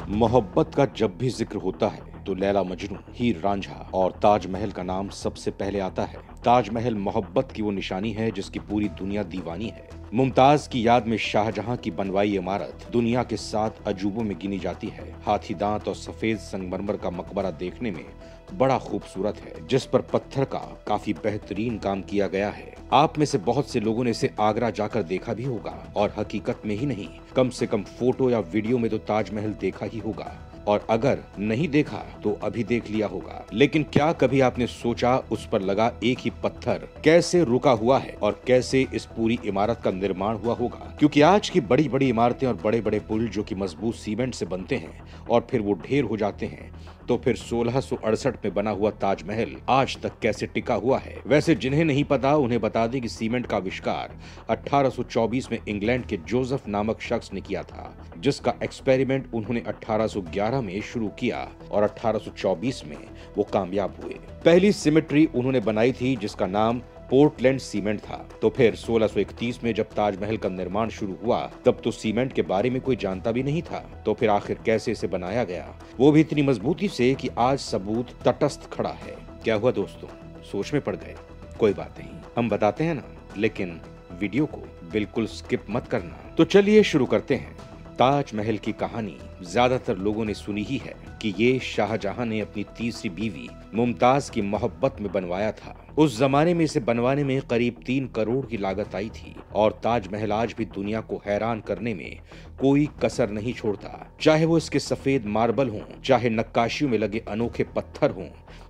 मोहब्बत का जब भी जिक्र होता है तो लैला मजनू, हीर रांझा और ताजमहल का नाम सबसे पहले आता है। ताजमहल मोहब्बत की वो निशानी है जिसकी पूरी दुनिया दीवानी है। मुमताज की याद में शाहजहां की बनवाई इमारत दुनिया के 7 अजूबों में गिनी जाती है। हाथी दांत और सफेद संगमरमर का मकबरा देखने में बड़ा खूबसूरत है, जिस पर पत्थर का काफी बेहतरीन काम किया गया है। आप में से बहुत से लोगों ने इसे आगरा जाकर देखा भी होगा, और हकीकत में ही नहीं, कम से कम फोटो या वीडियो में तो ताजमहल देखा ही होगा, और अगर नहीं देखा तो अभी देख लिया होगा। लेकिन क्या कभी आपने सोचा उस पर लगा एक ही पत्थर कैसे रुका हुआ है और कैसे इस पूरी इमारत का निर्माण हुआ होगा? क्योंकि आज की बड़ी बड़ी इमारतें और बड़े बड़े पुल जो कि मजबूत सीमेंट से बनते हैं और फिर वो ढेर हो जाते हैं, तो फिर 1668 में बना हुआ ताजमहल आज तक कैसे टिका हुआ है? वैसे जिन्हें नहीं पता उन्हें बता दें कि सीमेंट का आविष्कार 1824 में इंग्लैंड के जोसेफ नामक शख्स ने किया था, जिसका एक्सपेरिमेंट उन्होंने 1811 में शुरू किया और 1824 में वो कामयाब हुए। पहली सिमेट्री उन्होंने बनाई थी जिसका नाम पोर्टलैंड सीमेंट था। तो फिर 1631 में जब ताजमहल का निर्माण शुरू हुआ तब तो सीमेंट के बारे में कोई जानता भी नहीं था। तो फिर आखिर कैसे इसे बनाया गया, वो भी इतनी मजबूती से कि आज सबूत तटस्थ खड़ा है। क्या हुआ दोस्तों, सोच में पड़ गए? कोई बात नहीं, हम बताते हैं ना, लेकिन वीडियो को बिल्कुल स्किप मत करना। तो चलिए शुरू करते हैं। ताजमहल की कहानी ज्यादातर लोगों ने सुनी ही है कि ये शाहजहां ने अपनी तीसरी बीवी मुमताज की मोहब्बत में बनवाया था। उस जमाने में इसे बनवाने में करीब 3 करोड़ की लागत आई थी, और ताजमहल आज भी दुनिया को हैरान करने में कोई कसर नहीं छोड़ता। चाहे वो इसके सफेद मार्बल हों, चाहे नक्काशियों में लगे अनोखे पत्थर हों,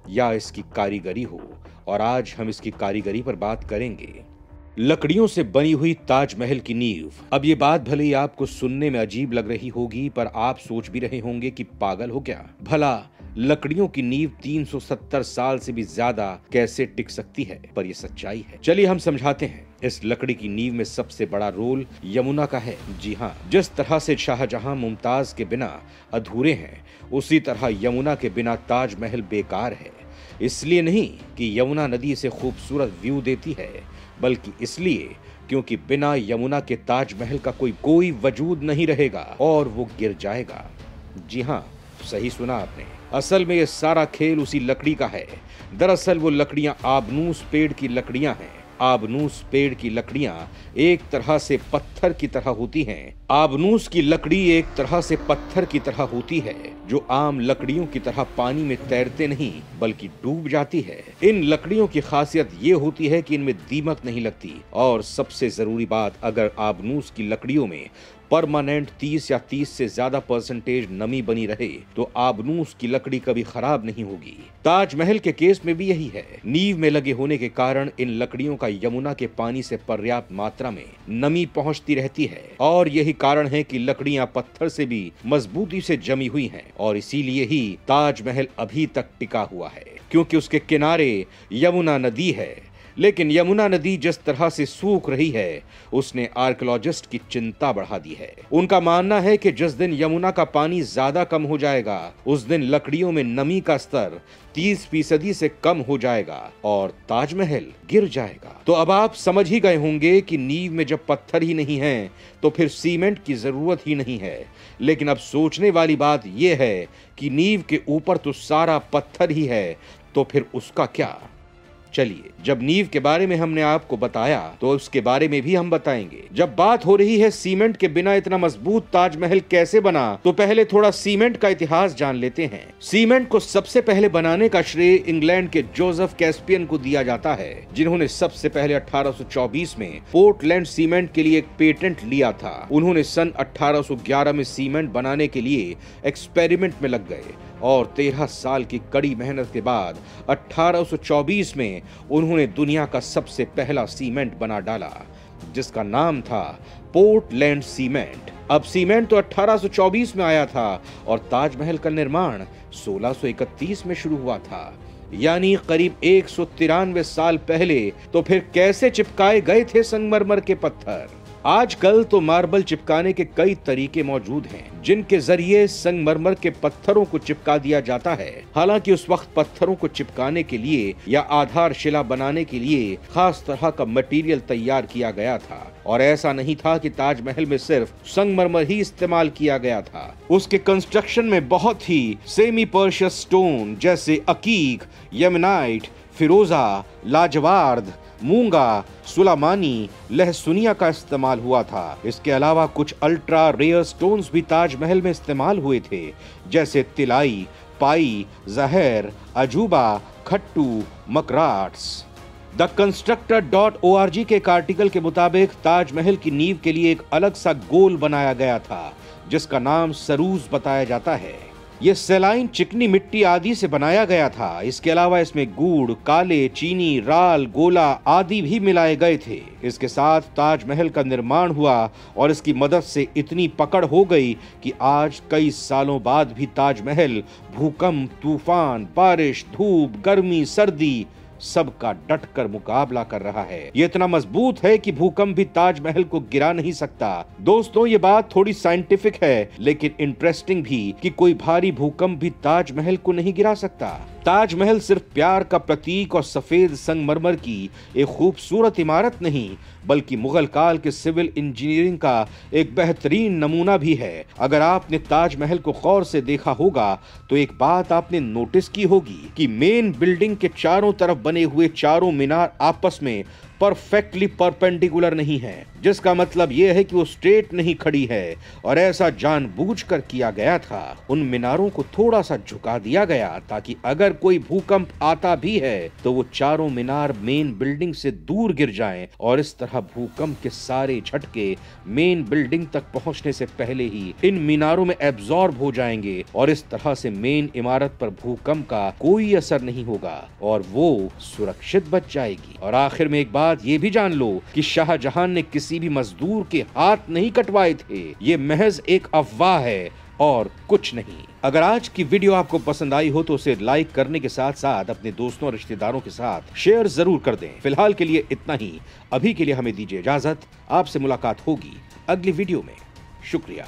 या इसकी कारीगरी हो। और आज हम इसकी कारीगरी पर बात करेंगे। लकड़ियों से बनी हुई ताजमहल की नींव। अब ये बात भले ही आपको सुनने में अजीब लग रही होगी, पर आप सोच भी रहे होंगे कि पागल हो क्या, भला लकड़ियों की नींव 370 साल से भी ज्यादा कैसे टिक सकती है? पर ये सच्चाई है। चलिए हम समझाते हैं। इस लकड़ी की नींव में सबसे बड़ा रोल यमुना का है। जी हाँ, जिस तरह से शाहजहां मुमताज के बिना अधूरे हैं, उसी तरह यमुना के बिना ताजमहल बेकार है। इसलिए नहीं कि यमुना नदी से खूबसूरत व्यू देती है, बल्कि इसलिए क्योंकि बिना यमुना के ताजमहल का कोई वजूद नहीं रहेगा और वो गिर जाएगा। जी हाँ, सही सुना आपने। असल में ये सारा खेल उसी लकड़ी का है। दरअसल वो लकड़ियां आबनूस पेड़ की लकड़ियां हैं। आबनूस पेड़ की लकड़ियां एक तरह से पत्थर की तरह होती हैं। आबनूस की लकड़ी एक तरह से पत्थर की तरह होती है, जो आम लकड़ियों की तरह पानी में तैरते नहीं बल्कि डूब जाती है। इन लकड़ियों की खासियत ये होती है कि इनमें दीमक नहीं लगती, और सबसे जरूरी बात, अगर आबनूस की लकड़ियों में परमानेंट 30 या 30 से ज्यादा परसेंटेज नमी बनी रहे तो आबनूस की लकड़ी कभी खराब नहीं होगी। ताजमहल के केस में भी यही है। नींव में लगे होने के कारण इन लकड़ियों का यमुना के पानी से पर्याप्त मात्रा में नमी पहुंचती रहती है, और यही कारण है कि लकड़ियां पत्थर से भी मजबूती से जमी हुई हैं, और इसीलिए ही ताजमहल अभी तक टिका हुआ है, क्योंकि उसके किनारे यमुना नदी है। लेकिन यमुना नदी जिस तरह से सूख रही है, उसने आर्कियोलॉजिस्ट की चिंता बढ़ा दी है। उनका मानना है कि जिस दिन यमुना का पानी ज्यादा कम हो जाएगा, उस दिन लकड़ियों में नमी का स्तर 30% से कम हो जाएगा और ताजमहल गिर जाएगा। तो अब आप समझ ही गए होंगे कि नींव में जब पत्थर ही नहीं है तो फिर सीमेंट की जरूरत ही नहीं है। लेकिन अब सोचने वाली बात यह है कि नींव के ऊपर तो सारा पत्थर ही है, तो फिर उसका क्या? चलिए, जब नींव के बारे में हमने आपको बताया तो उसके बारे में भी हम बताएंगे। जब बात हो रही है सीमेंट के बिना इतना मजबूत ताजमहल कैसे बना, तो पहले थोड़ा सीमेंट का इतिहास जान लेते हैं। सीमेंट को सबसे पहले बनाने का श्रेय इंग्लैंड के जोसेफ कैस्पियन को दिया जाता है, जिन्होंने सबसे पहले 1824 में पोर्टलैंड सीमेंट के लिए एक पेटेंट लिया था। उन्होंने सन 1811 में सीमेंट बनाने के लिए एक्सपेरिमेंट में लग गए, और 13 साल की कड़ी मेहनत के बाद 1824 में उन्होंने दुनिया का सबसे पहला सीमेंट बना डाला, जिसका नाम था पोर्टलैंड सीमेंट। अब सीमेंट तो 1824 में आया था, और ताजमहल का निर्माण 1631 में शुरू हुआ था, यानी करीब 193 साल पहले। तो फिर कैसे चिपकाए गए थे संगमरमर के पत्थर? आजकल तो मार्बल चिपकाने के कई तरीके मौजूद हैं, जिनके जरिए संगमरमर के पत्थरों को चिपका दिया जाता है। हालांकि उस वक्त पत्थरों को चिपकाने के लिए या आधारशिला बनाने के लिए खास तरह का मटेरियल तैयार किया गया था, और ऐसा नहीं था कि ताजमहल में सिर्फ संगमरमर ही इस्तेमाल किया गया था। उसके कंस्ट्रक्शन में बहुत ही सेमी पर्शियस स्टोन जैसे अकीक, यमनाइट, फिरोजा, लाजवार्द, मूंगा, सुलामानी, लहसुनिया का इस्तेमाल हुआ था। इसके अलावा कुछ अल्ट्रा रेयर स्टोन्स भी ताजमहल में इस्तेमाल हुए थे, जैसे तिलाई, पाई, जहर, अजूबा, खट्टू, मकराट्स। द Constructor.org के एक आर्टिकल के मुताबिक ताजमहल की नींव के लिए एक अलग सा गोल बनाया गया था, जिसका नाम सरूज बताया जाता है। ये सैलाइन चिकनी मिट्टी आदि से बनाया गया था। इसके अलावा इसमें गुड़, काले, चीनी, राल, गोला आदि भी मिलाए गए थे। इसके साथ ताजमहल का निर्माण हुआ और इसकी मदद से इतनी पकड़ हो गई कि आज कई सालों बाद भी ताजमहल भूकंप, तूफान, बारिश, धूप, गर्मी, सर्दी सबका डटकर मुकाबला कर रहा है। ये इतना मजबूत है कि भूकंप भी ताजमहल को गिरा नहीं सकता। दोस्तों, ये बात थोड़ी साइंटिफिक है, लेकिन इंटरेस्टिंग भी कि कोई भारी भूकंप भी ताजमहल को नहीं गिरा सकता। ताजमहल सिर्फ प्यार का प्रतीक और सफेद संगमरमर की एक खूबसूरत इमारत नहीं, बल्कि मुगल काल के सिविल इंजीनियरिंग का एक बेहतरीन नमूना भी है। अगर आपने ताजमहल को गौर से देखा होगा तो एक बात आपने नोटिस की होगी कि मेन बिल्डिंग के चारों तरफ बने हुए चारों मीनार आपस में परफेक्टली परपेंडिकुलर नहीं है, जिसका मतलब यह है कि वो स्ट्रेट नहीं खड़ी है, और ऐसा जानबूझकर किया गया था। उन मीनारों को थोड़ा सा झुका दिया गया ताकि अगर कोई भूकंप आता भी है तो वो चारों मीनार मेन बिल्डिंग से दूर गिर जाएं, और इस तरह भूकंप के सारे झटके मेन बिल्डिंग तक पहुंचने से पहले ही इन मीनारों में एब्जॉर्ब हो जाएंगे, और इस तरह से मेन इमारत पर भूकंप का कोई असर नहीं होगा और वो सुरक्षित बच जाएगी। और आखिर में एक बात ये भी जान लो कि शाहजहां ने किसी भी मजदूर के हाथ नहीं कटवाए थे। ये महज एक अफवाह है और कुछ नहीं। अगर आज की वीडियो आपको पसंद आई हो तो उसे लाइक करने के साथ साथ अपने दोस्तों और रिश्तेदारों के साथ शेयर जरूर कर दें। फिलहाल के लिए इतना ही। अभी के लिए हमें दीजिए इजाजत। आपसे मुलाकात होगी अगली वीडियो में। शुक्रिया।